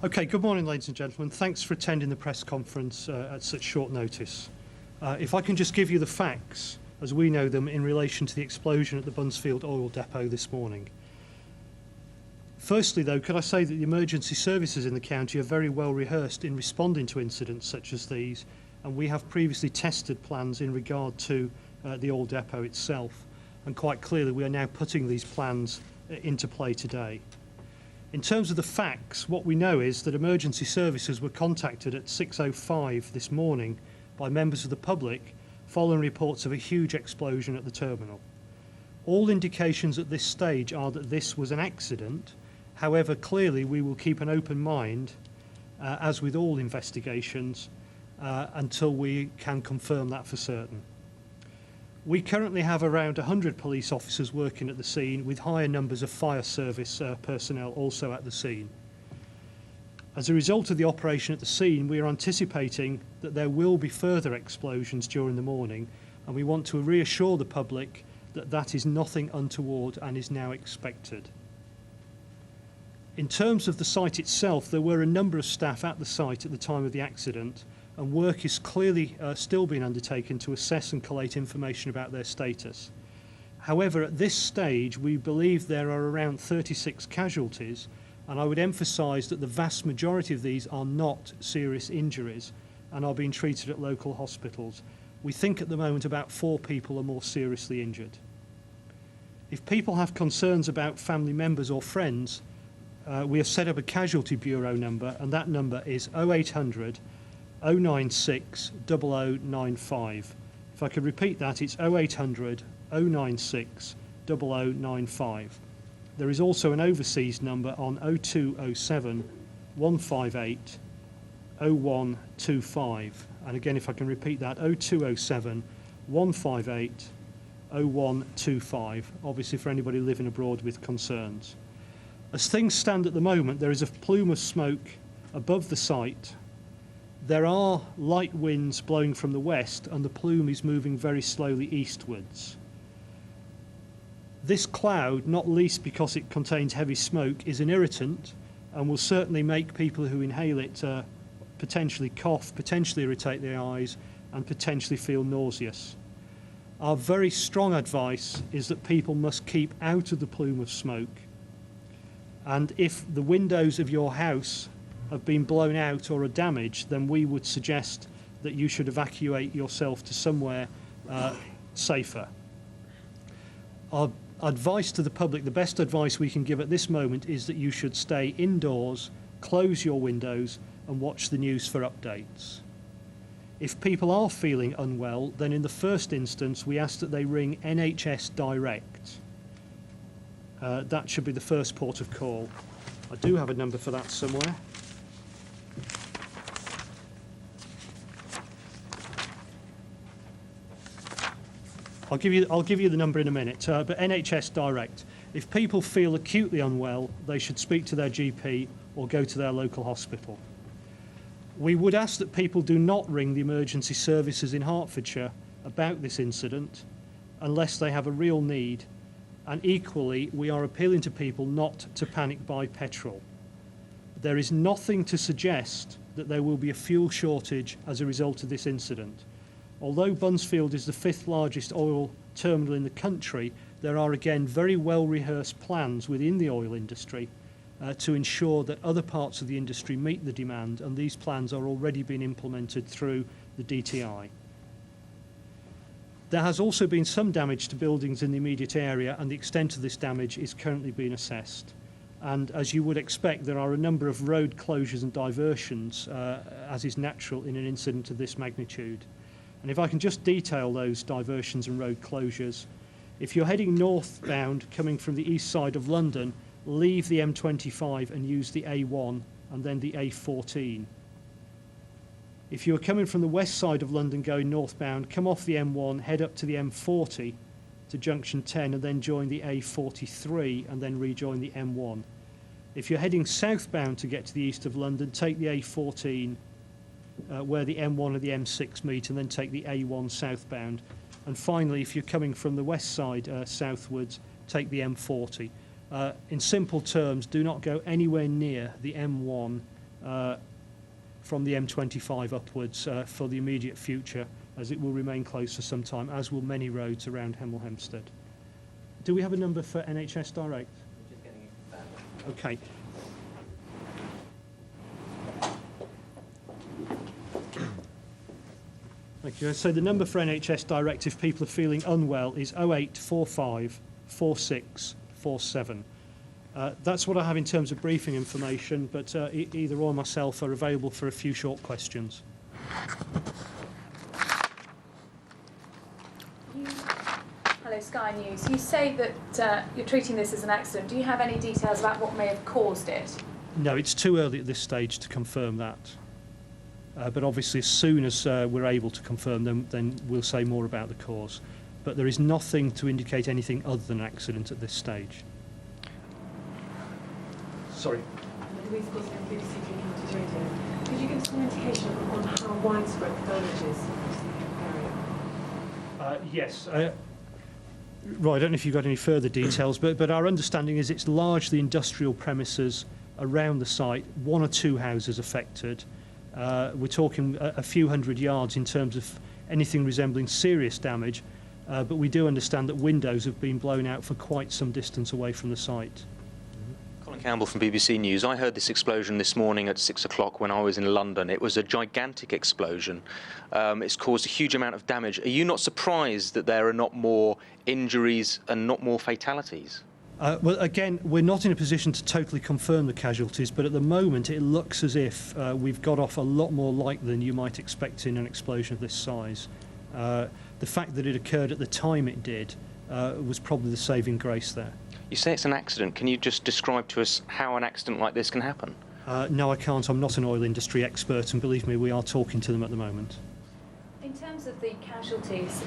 Okay, good morning, ladies and gentlemen. Thanks for attending the press conference at such short notice. If I can just give you the facts as we know them in relation to the explosion at the Buncefield oil depot this morning. Firstly, though, could I say that the emergency services in the county are very well rehearsed in responding to incidents such as these, and we have previously tested plans in regard to the oil depot itself, and quite clearly we are now putting these plans into play today. In terms of the facts, what we know is that emergency services were contacted at 6:05 this morning by members of the public following reports of a huge explosion at the terminal. All indications at this stage are that this was an accident. However, clearly we will keep an open mind, as with all investigations, until we can confirm that for certain. We currently have around 100 police officers working at the scene, with higher numbers of fire service personnel also at the scene. As a result of the operation at the scene, we are anticipating that there will be further explosions during the morning, and we want to reassure the public that that is nothing untoward and is now expected. In terms of the site itself, there were a number of staff at the site at the time of the accident, and work is clearly still being undertaken to assess and collate information about their status. However, at this stage, we believe there are around 36 casualties, and I would emphasise that the vast majority of these are not serious injuries and are being treated at local hospitals. We think at the moment about 4 people are more seriously injured. If people have concerns about family members or friends, we have set up a casualty bureau number, and that number is 0800 096 0095. If I could repeat that, it's 0800 096 0095. There is also an overseas number on 0207 158 0125. And again, if I can repeat that, 0207 158 0125, obviously for anybody living abroad with concerns. As things stand at the moment, there is a plume of smoke above the site. There are light winds blowing from the west, and the plume is moving very slowly eastwards. This cloud, not least because it contains heavy smoke, is an irritant and will certainly make people who inhale it potentially cough, potentially irritate their eyes, and potentially feel nauseous. Our very strong advice is that people must keep out of the plume of smoke, and if the windows of your house have been blown out or are damaged, then we would suggest that you should evacuate yourself to somewhere safer. Our advice to the public, the best advice we can give at this moment, is that you should stay indoors, close your windows, and watch the news for updates. If people are feeling unwell, then in the first instance we ask that they ring NHS Direct. That should be the first port of call. I do have a number for that somewhere. I'll give you the number in a minute, but NHS Direct. If people feel acutely unwell, they should speak to their GP or go to their local hospital. We would ask that people do not ring the emergency services in Hertfordshire about this incident unless they have a real need, and equally we are appealing to people not to panic buy petrol. There is nothing to suggest that there will be a fuel shortage as a result of this incident. Although Buncefield is the 5th largest oil terminal in the country, there are again very well rehearsed plans within the oil industry to ensure that other parts of the industry meet the demand, and these plans are already being implemented through the DTI. There has also been some damage to buildings in the immediate area, and the extent of this damage is currently being assessed. And as you would expect, there are a number of road closures and diversions, as is natural in an incident of this magnitude. And if I can just detail those diversions and road closures. If you're heading northbound coming from the east side of London, leave the M25 and use the A1 and then the A14. If you're coming from the west side of London going northbound, come off the M1, head up to the M40 to junction 10 and then join the A43 and then rejoin the M1. If you're heading southbound to get to the east of London, take the A14 where the M1 and the M6 meet, and then take the A1 southbound. And finally, if you're coming from the west side southwards, take the M40. In simple terms, do not go anywhere near the M1 from the M25 upwards for the immediate future, as it will remain closed for some time, as will many roads around Hemel Hempstead. Do we have a number for NHS Direct? We're just getting it back. Okay. Thank you. So the number for NHS Direct, if people are feeling unwell, is 0845 4647. That's what I have in terms of briefing information, but either or myself are available for a few short questions. Hello, Sky News. You say that you're treating this as an accident. Do you have any details about what may have caused it? No, it's too early at this stage to confirm that. But obviously, as soon as we're able to confirm them, then we'll say more about the cause. But there is nothing to indicate anything other than an accident at this stage. Sorry. Louise Gosling, BBC Three Counties Radio. Could you give us some indication on how widespread the damage is across the area? Yes. Right, I don't know if you've got any further details, but our understanding is it's largely industrial premises around the site, one or two houses affected. We're talking a few hundred yards in terms of anything resembling serious damage, but we do understand that windows have been blown out for quite some distance away from the site. Colin Campbell from BBC News. I heard this explosion this morning at 6 o'clock when I was in London. It was a gigantic explosion. It's caused a huge amount of damage. Are you not surprised that there are not more injuries and not more fatalities? Well, again, we're not in a position to totally confirm the casualties, but at the moment it looks as if we've got off a lot more light than you might expect in an explosion of this size. The fact that it occurred at the time it did was probably the saving grace there. You say it's an accident. Can you just describe to us how an accident like this can happen? No, I can't. I'm not an oil industry expert, and believe me, we are talking to them at the moment. In terms of the casualties,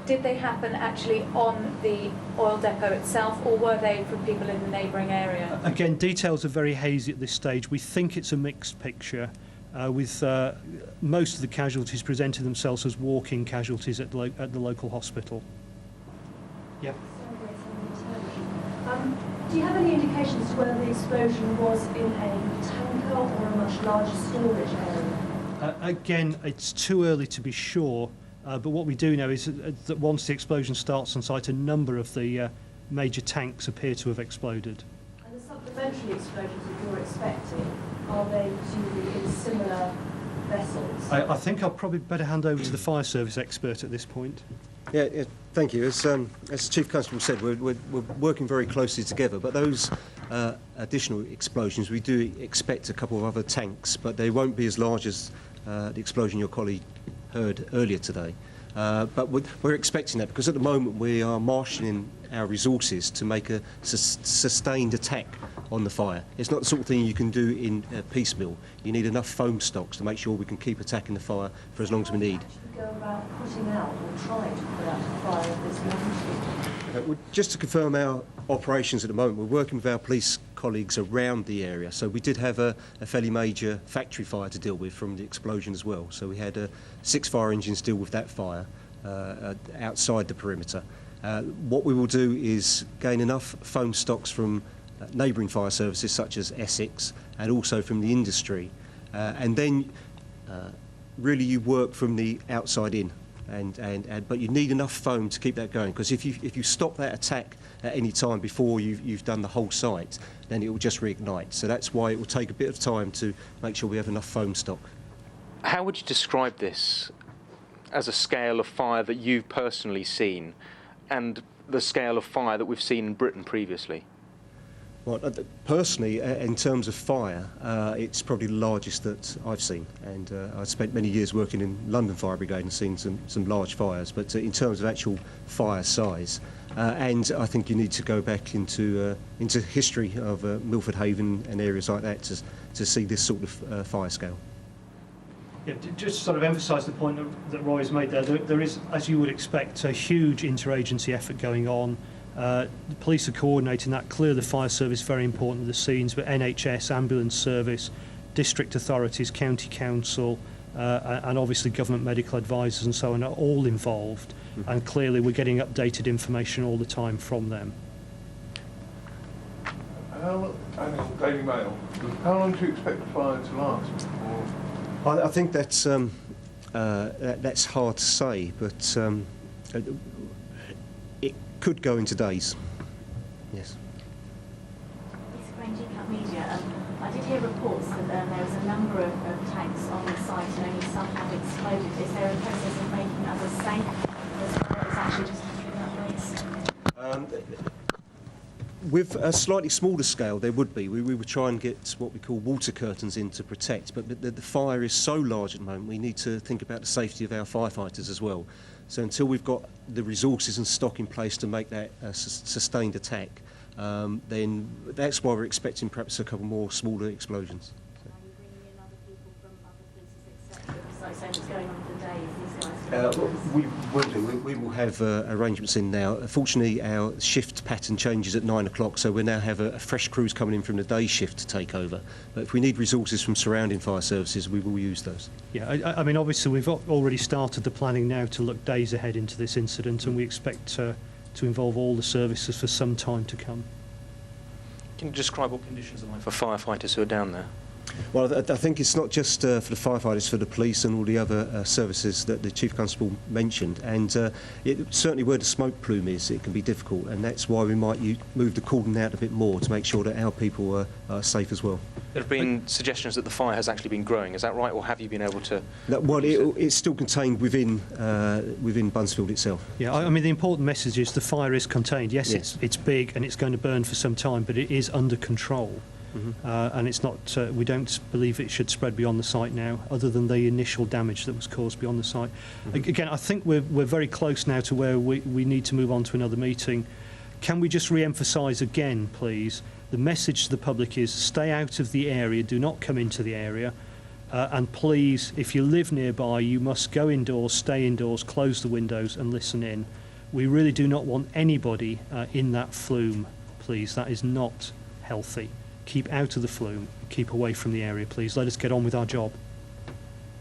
did they happen actually on the oil depot itself, or were they from people in the neighbouring area? Again, details are very hazy at this stage. We think it's a mixed picture, with most of the casualties presenting themselves as walk-in casualties at the local hospital. Yeah. Do you have any indications as to whether the explosion was in a tanker or a much larger storage area? Again, it's too early to be sure, but what we do know is that once the explosion starts on site, a number of the major tanks appear to have exploded. And the supplementary explosions that you're expecting, are they presumably in similar vessels? I think I'll probably better hand over to the fire service expert at this point. Yeah, thank you. As the Chief Constable said, we're working very closely together, but those additional explosions, we do expect a couple of other tanks, but they won't be as large as the explosion your colleague heard earlier today. But we're expecting that because at the moment we are marshalling our resources to make a sustained attack on the fire. It's not the sort of thing you can do in piecemeal. You need enough foam stocks to make sure we can keep attacking the fire for as long as we need. Go about putting out or trying to put out a fire of this magnitude? Just to confirm our operations at the moment, we're working with our police colleagues around the area. So we did have a fairly major factory fire to deal with from the explosion as well. So we had 6 fire engines deal with that fire outside the perimeter. What we will do is gain enough foam stocks from neighbouring fire services such as Essex and also from the industry. And then really you work from the outside in, but you need enough foam to keep that going, because if you stop that attack at any time before you've done the whole site, then it will just reignite. So that's why it will take a bit of time to make sure we have enough foam stock. How would you describe this as a scale of fire that you've personally seen and the scale of fire that we've seen in Britain previously? Well, personally, in terms of fire, it's probably the largest that I've seen, and I've spent many years working in London Fire Brigade and seen some large fires, but in terms of actual fire size, and I think you need to go back into history of Milford Haven and areas like that to see this sort of fire scale. Yeah, just to sort of emphasise the point that Roy has made there, there is, as you would expect, a huge interagency effort going on. The police are coordinating that. Clearly, the fire service is very important at the scenes, but NHS, ambulance service, district authorities, county council, and obviously government medical advisors and so on are all involved. Mm-hmm. And clearly, we're getting updated information all the time from them. annual Daily Mail. How long do you expect the fire to last? Or I think that's hard to say, but it could go into days. Yes. Media. I did hear reports that there was a number of tanks on the site and only some have exploded. Is there a process of making others safe as well as actually just handling that waste? With a slightly smaller scale, there would be. We would try and get what we call water curtains in to protect, but the fire is so large at the moment, we need to think about the safety of our firefighters as well. So until we've got the resources and stock in place to make that a sustained attack, then that's why we're expecting perhaps a couple more smaller explosions. Are you bringing in other people from other places except for the site? So what's going on for the day? We will do. We will have arrangements in now. Fortunately, our shift pattern changes at 9 o'clock, so we now have a fresh crews coming in from the day shift to take over. But if we need resources from surrounding fire services, we will use those. Yeah, I mean, obviously we've already started the planning now to look days ahead into this incident, and we expect to involve all the services for some time to come. Can you describe what conditions are like for firefighters who are down there? Well, I think it's not just for the firefighters, for the police and all the other services that the Chief Constable mentioned. And certainly where the smoke plume is, it can be difficult. And that's why we might move the cordon out a bit more to make sure that our people are safe as well. There have been suggestions that the fire has actually been growing. Is that right, or have you been able to? No, well, it's still contained within Buncefield itself. Yeah, I mean, the important message is the fire is contained. Yes, it's big and it's going to burn for some time, but it is under control. Mm-hmm. And it's not. We don't believe it should spread beyond the site now, other than the initial damage that was caused beyond the site. Mm-hmm. Again, I think we're very close now to where we need to move on to another meeting. Can we just re-emphasise again, please? The message to the public is stay out of the area. Do not come into the area. And please, if you live nearby, you must go indoors, stay indoors, close the windows, and listen in. We really do not want anybody in that flume. Please, that is not healthy. Keep out of the flume, keep away from the area, please. Let us get on with our job.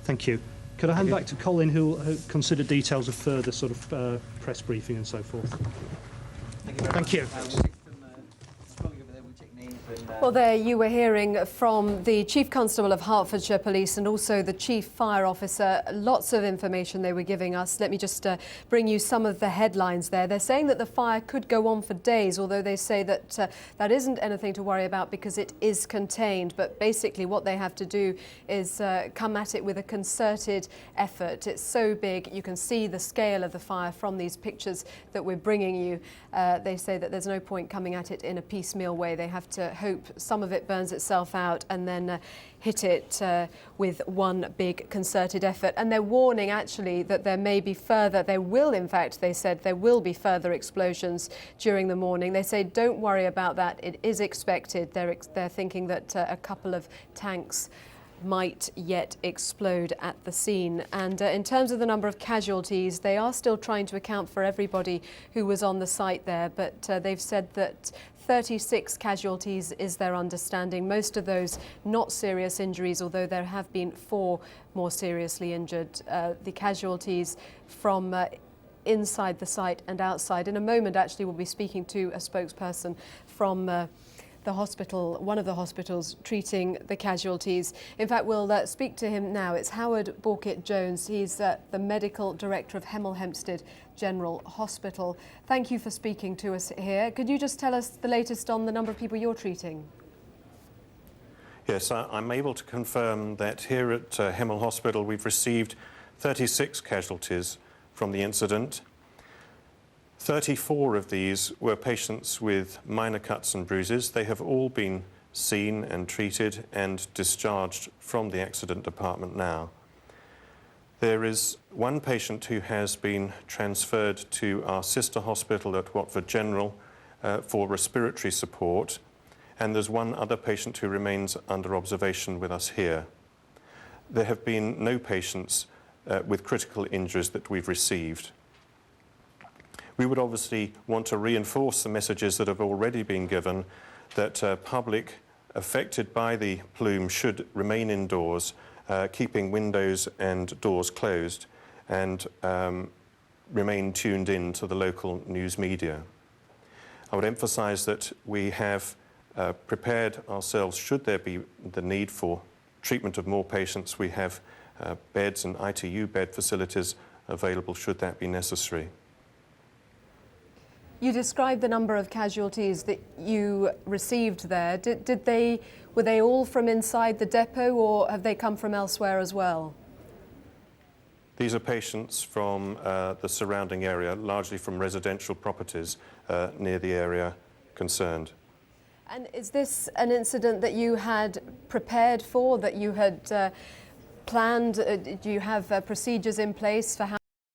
Thank you. Could I hand back to Colin, who will consider details of further sort of press briefing and so forth. Thank you. Well, there you were hearing from the Chief Constable of Hertfordshire Police and also the Chief Fire Officer. Lots of information they were giving us. Let me just bring you some of the headlines there. They're saying that the fire could go on for days, although they say that that isn't anything to worry about because it is contained. But basically what they have to do is come at it with a concerted effort. It's so big. You can see the scale of the fire from these pictures that we're bringing you. They say that there's no point coming at it in a piecemeal way. They have to hope some of it burns itself out and then hit it with one big concerted effort. And they're warning actually that there may be further, there will in fact, they said, there will be further explosions during the morning. They say don't worry about that, it is expected. They're thinking that a couple of tanks might yet explode at the scene. And in terms of the number of casualties, they are still trying to account for everybody who was on the site there, but they've said that 36 casualties is their understanding, most of those not serious injuries, although there have been 4 more seriously injured. The casualties from inside the site and outside. In a moment, actually, we'll be speaking to a spokesperson from the hospital, one of the hospitals treating the casualties. In fact, we'll speak to him now. It's Howard Borkett-Jones. He's the Medical Director of Hemel Hempstead General Hospital. Thank you for speaking to us here. Could you just tell us the latest on the number of people you're treating? Yes, I'm able to confirm that here at Hemel Hospital we've received 36 casualties from the incident. 34 of these were patients with minor cuts and bruises. They have all been seen and treated and discharged from the accident department now. There is one patient who has been transferred to our sister hospital at Watford General for respiratory support, and there's one other patient who remains under observation with us here. There have been no patients with critical injuries that we've received. We would obviously want to reinforce the messages that have already been given, that public affected by the plume should remain indoors, keeping windows and doors closed, and remain tuned in to the local news media. I would emphasise that we have prepared ourselves should there be the need for treatment of more patients. We have beds and ITU bed facilities available should that be necessary. You described the number of casualties that you received there. Were they all from inside the depot, or have they come from elsewhere as well? These are patients from the surrounding area, largely from residential properties near the area concerned. And is this an incident that you had prepared for, that you had planned? Do you have procedures in place for how